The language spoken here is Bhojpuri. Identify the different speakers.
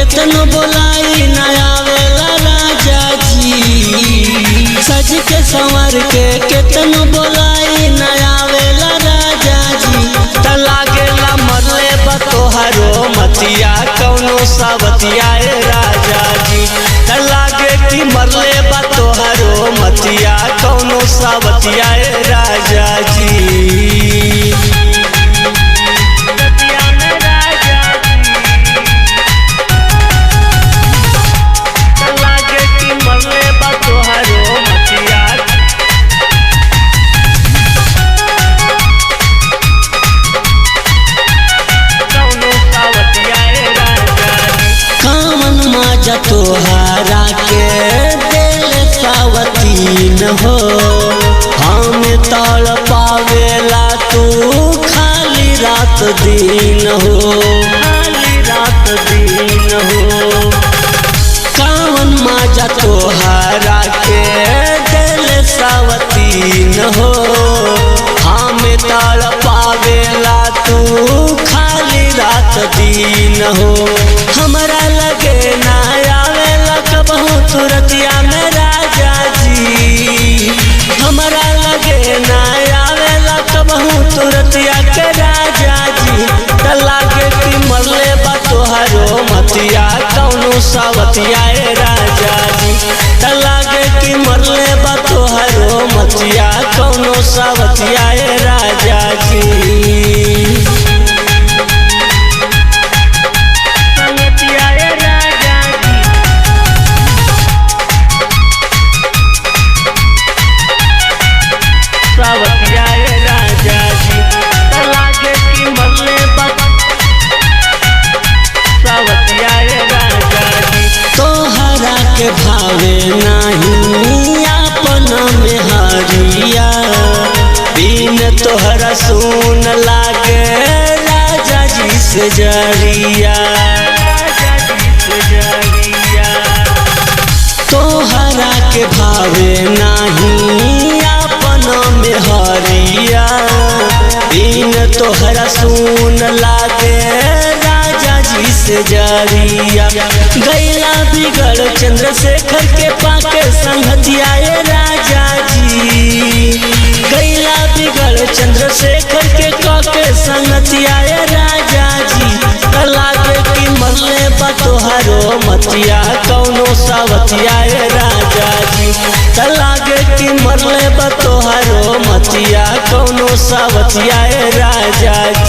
Speaker 1: केतनो बोलाई न आवेला राजा जी। सज के संवर के केतनो बोलाई न आवेला राजा जी। त लागेला मरले बा तोहरो मतिया कौनो सावतिया राजा जी। त लागे कि मरले बा तोहरो मतिया कौनो सावतिया राजा जी। तोहरा के दिल सावतीन हो हम तड़ पावेला तू खाली रात दिन हो, खाली रात दिन हो। कावन माजा तोहरा के दिल सावतीन हो हम तड़ पावेला तू खाली रात दिन हो। हमरा लगे ना तुरतिया में राजा जी। हमरा लगे ना आवेला कबहू तुरतिया के राजा जी। त लागे कि मरले बा तोहरो मतिया कौनो सावतिया राजा जी। त लागे कि मरले बा तोहरो मतिया कौनो सावतिया राजा जी। के भावे नहीं अपन में हरिया बिन तोहरा सुन लागे राजा जी से जरिया। तोहरा के भावे नहीं अपन में हरिया बिन तोहरा सुन लागे राजा जी से जरिया। गैला बिगड़ चंद्रशेखर के पाके संगतिया राजा जी। गैला बिगड़ चंद्रशेखर के काके संगतिया राजा जी। लागे कि मरले बा तोहरो मतिया कौनो सावतिया राजा जी। लागे कि मरले बा तोहरो मतिया कौनो सावतिया राजा जी।